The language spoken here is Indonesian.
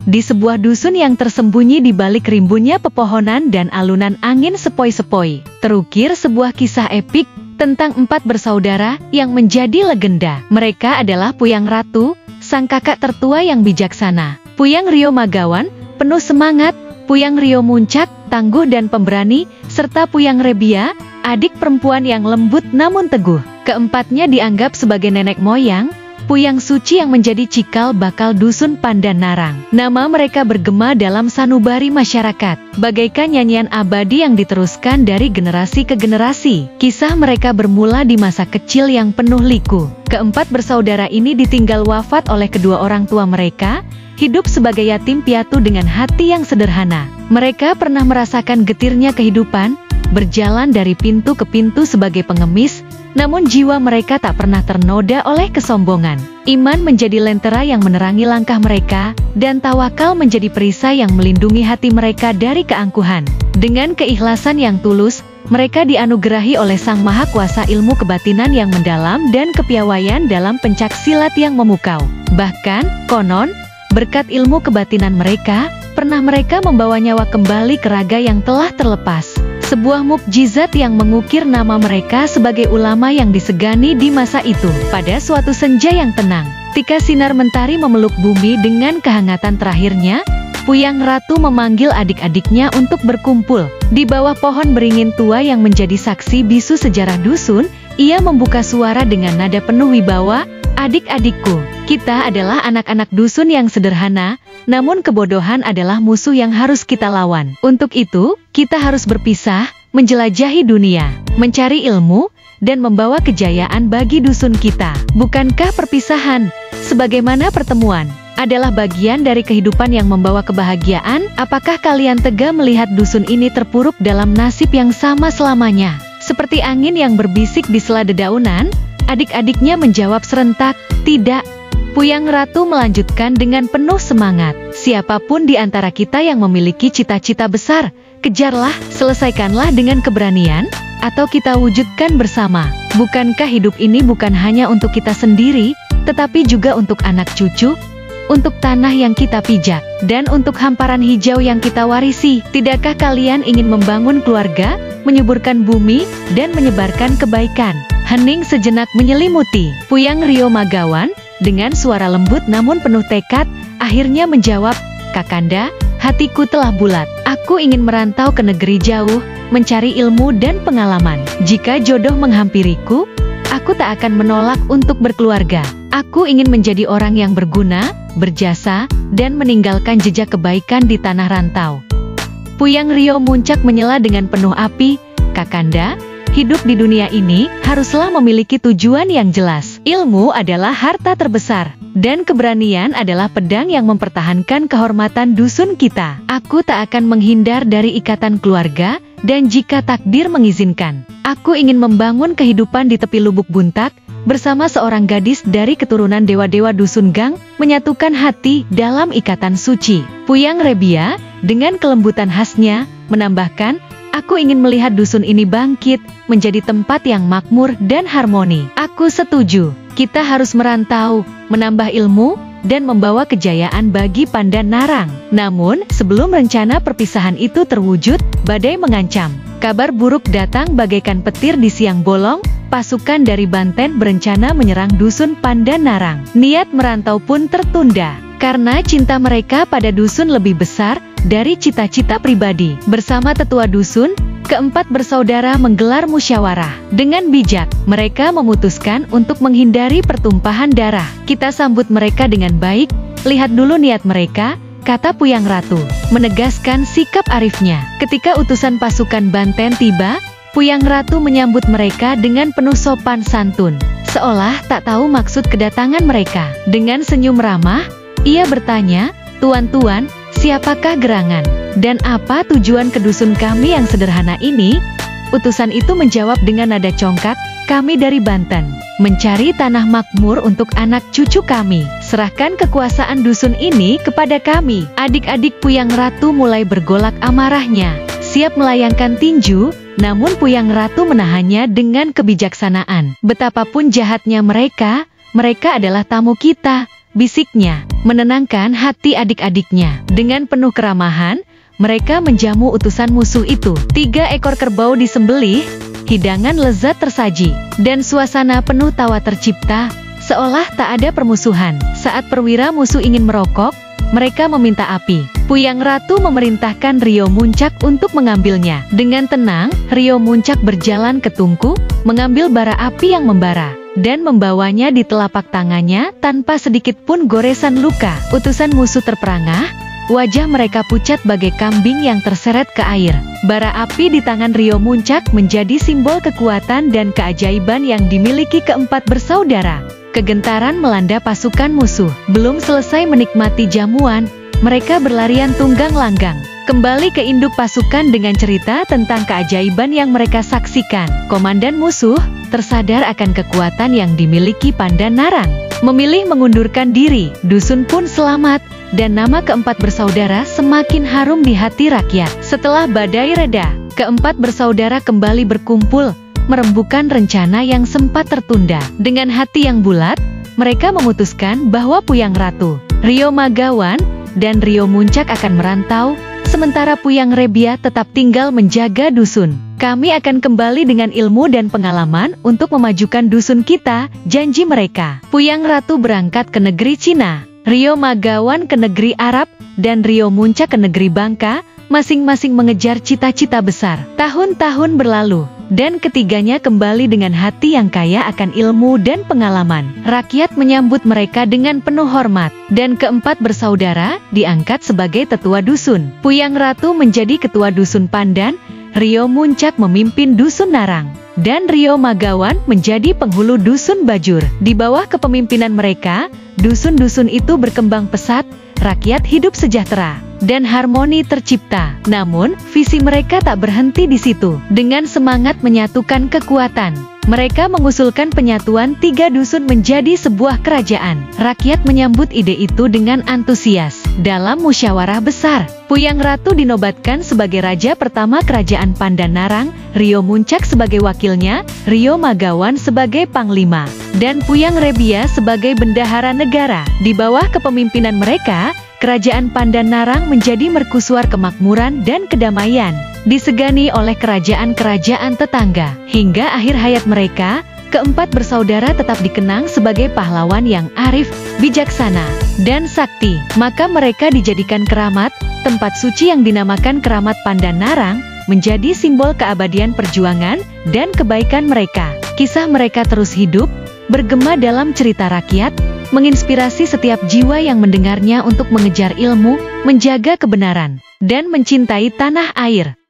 Di sebuah dusun yang tersembunyi di balik rimbunnya pepohonan dan alunan angin sepoi-sepoi, terukir sebuah kisah epik tentang 4 bersaudara yang menjadi legenda. Mereka adalah Puyang Ratu, sang kakak tertua yang bijaksana, Puyang Rio Magawan, penuh semangat, Puyang Rio Muncak, tangguh dan pemberani, serta Puyang Rebia, adik perempuan yang lembut namun teguh. Keempatnya dianggap sebagai nenek moyang, Puyang Suci yang menjadi cikal bakal dusun Pandan Narang. Nama mereka bergema dalam sanubari masyarakat, bagaikan nyanyian abadi yang diteruskan dari generasi ke generasi. Kisah mereka bermula di masa kecil yang penuh liku. Keempat bersaudara ini ditinggal wafat oleh kedua orang tua mereka, hidup sebagai yatim piatu dengan hati yang sederhana. Mereka pernah merasakan getirnya kehidupan, berjalan dari pintu ke pintu sebagai pengemis, namun jiwa mereka tak pernah ternoda oleh kesombongan. Iman menjadi lentera yang menerangi langkah mereka, dan tawakal menjadi perisai yang melindungi hati mereka dari keangkuhan. Dengan keikhlasan yang tulus, mereka dianugerahi oleh Sang Maha Kuasa ilmu kebatinan yang mendalam dan kepiawaian dalam pencak silat yang memukau. Bahkan, konon, berkat ilmu kebatinan mereka, pernah mereka membawa nyawa kembali ke raga yang telah terlepas. Sebuah mukjizat yang mengukir nama mereka sebagai ulama yang disegani di masa itu. Pada suatu senja yang tenang, ketika sinar mentari memeluk bumi dengan kehangatan terakhirnya, Puyang Ratu memanggil adik-adiknya untuk berkumpul. Di bawah pohon beringin tua yang menjadi saksi bisu sejarah dusun, ia membuka suara dengan nada penuh wibawa, "Adik-adikku, kita adalah anak-anak dusun yang sederhana, namun kebodohan adalah musuh yang harus kita lawan. Untuk itu, kita harus berpisah, menjelajahi dunia, mencari ilmu, dan membawa kejayaan bagi dusun kita. Bukankah perpisahan, sebagaimana pertemuan, adalah bagian dari kehidupan yang membawa kebahagiaan? Apakah kalian tega melihat dusun ini terpuruk dalam nasib yang sama selamanya?" Seperti angin yang berbisik di sela dedaunan, adik-adiknya menjawab serentak, "Tidak." Puyang Ratu melanjutkan dengan penuh semangat, "Siapapun di antara kita yang memiliki cita-cita besar, kejarlah, selesaikanlah dengan keberanian, atau kita wujudkan bersama. Bukankah hidup ini bukan hanya untuk kita sendiri, tetapi juga untuk anak cucu, untuk tanah yang kita pijak, dan untuk hamparan hijau yang kita warisi? Tidakkah kalian ingin membangun keluarga, menyuburkan bumi, dan menyebarkan kebaikan?" Hening sejenak menyelimuti Puyang Rio Magawan, dengan suara lembut namun penuh tekad, akhirnya menjawab, "Kakanda, hatiku telah bulat. Aku ingin merantau ke negeri jauh, mencari ilmu dan pengalaman. Jika jodoh menghampiriku, aku tak akan menolak untuk berkeluarga. Aku ingin menjadi orang yang berguna, berjasa, dan meninggalkan jejak kebaikan di tanah rantau." Puyang Rio Muncak menyela dengan penuh api, "Kakanda, hidup di dunia ini haruslah memiliki tujuan yang jelas. Ilmu adalah harta terbesar, dan keberanian adalah pedang yang mempertahankan kehormatan dusun kita. Aku tak akan menghindar dari ikatan keluarga, dan jika takdir mengizinkan, aku ingin membangun kehidupan di tepi Lubuk Buntak, bersama seorang gadis dari keturunan dewa-dewa dusun Gang, menyatukan hati dalam ikatan suci." Puyang Rebia, dengan kelembutan khasnya, menambahkan, "Aku ingin melihat dusun ini bangkit, menjadi tempat yang makmur dan harmoni." "Aku setuju. Kita harus merantau, menambah ilmu, dan membawa kejayaan bagi Pandan Narang." Namun, sebelum rencana perpisahan itu terwujud, badai mengancam. Kabar buruk datang bagaikan petir di siang bolong. Pasukan dari Banten berencana menyerang dusun Pandan Narang. Niat merantau pun tertunda, karena cinta mereka pada dusun lebih besar dari cita-cita pribadi. Bersama tetua dusun, keempat bersaudara menggelar musyawarah. Dengan bijak, mereka memutuskan untuk menghindari pertumpahan darah. "Kita sambut mereka dengan baik, lihat dulu niat mereka," kata Puyang Ratu, menegaskan sikap arifnya. Ketika utusan pasukan Banten tiba, Puyang Ratu menyambut mereka dengan penuh sopan santun, seolah tak tahu maksud kedatangan mereka. Dengan senyum ramah, ia bertanya, "Tuan-tuan, siapakah gerangan? Dan apa tujuan ke dusun kami yang sederhana ini?" Utusan itu menjawab dengan nada congkak, "Kami dari Banten, mencari tanah makmur untuk anak cucu kami. Serahkan kekuasaan dusun ini kepada kami." Adik-adik Puyang Ratu mulai bergolak amarahnya, siap melayangkan tinju, namun Puyang Ratu menahannya dengan kebijaksanaan. "Betapapun jahatnya mereka, mereka adalah tamu kita. bisiknya, menenangkan hati adik-adiknya. Dengan penuh keramahan, mereka menjamu utusan musuh itu. 3 ekor kerbau disembelih, hidangan lezat tersaji, dan suasana penuh tawa tercipta, seolah tak ada permusuhan. Saat perwira musuh ingin merokok, mereka meminta api. Puyang Ratu memerintahkan Rio Muncak untuk mengambilnya. Dengan tenang, Rio Muncak berjalan ke tungku, mengambil bara api yang membara, dan membawanya di telapak tangannya tanpa sedikit pun goresan luka. Utusan musuh terperangah, wajah mereka pucat bagai kambing yang terseret ke air. Bara api di tangan Rio Muncak menjadi simbol kekuatan dan keajaiban yang dimiliki keempat bersaudara. Kegentaran melanda pasukan musuh. Belum selesai menikmati jamuan, mereka berlarian tunggang langgang kembali ke induk pasukan dengan cerita tentang keajaiban yang mereka saksikan. Komandan musuh tersadar akan kekuatan yang dimiliki Pandan Narang, memilih mengundurkan diri. Dusun pun selamat, dan nama keempat bersaudara semakin harum di hati rakyat. Setelah badai reda, keempat bersaudara kembali berkumpul, merembukan rencana yang sempat tertunda. Dengan hati yang bulat, mereka memutuskan bahwa Puyang Ratu, Rio Magawan, dan Rio Muncak akan merantau, sementara Puyang Rebia tetap tinggal menjaga dusun. Kami akan kembali dengan ilmu dan pengalaman untuk memajukan dusun kita, janji mereka. Puyang Ratu berangkat ke negeri Cina, Rio Magawan ke negeri Arab, dan Rio Muncak ke negeri Bangka, masing-masing mengejar cita-cita besar. Tahun-tahun berlalu, dan ketiganya kembali dengan hati yang kaya akan ilmu dan pengalaman. Rakyat menyambut mereka dengan penuh hormat, dan keempat bersaudara diangkat sebagai tetua dusun. Puyang Ratu menjadi ketua dusun Pandan, Rio Muncak memimpin dusun Narang, dan Rio Magawan menjadi penghulu dusun Bajur. Di bawah kepemimpinan mereka, dusun-dusun itu berkembang pesat, rakyat hidup sejahtera, dan harmoni tercipta. Namun, visi mereka tak berhenti di situ. Dengan semangat menyatukan kekuatan, mereka mengusulkan penyatuan 3 dusun menjadi sebuah kerajaan. Rakyat menyambut ide itu dengan antusias. Dalam musyawarah besar, Puyang Ratu dinobatkan sebagai raja pertama kerajaan Pandan Narang, Rio Muncak sebagai wakilnya, Rio Magawan sebagai panglima, dan Puyang Rebia sebagai bendahara negara. Di bawah kepemimpinan mereka, kerajaan Pandan Narang menjadi mercusuar kemakmuran dan kedamaian, disegani oleh kerajaan-kerajaan tetangga. Hingga akhir hayat mereka, keempat bersaudara tetap dikenang sebagai pahlawan yang arif, bijaksana, dan sakti. Maka mereka dijadikan keramat, tempat suci yang dinamakan Keramat Pandan Narang, menjadi simbol keabadian perjuangan dan kebaikan mereka. Kisah mereka terus hidup, bergema dalam cerita rakyat, menginspirasi setiap jiwa yang mendengarnya untuk mengejar ilmu, menjaga kebenaran, dan mencintai tanah air.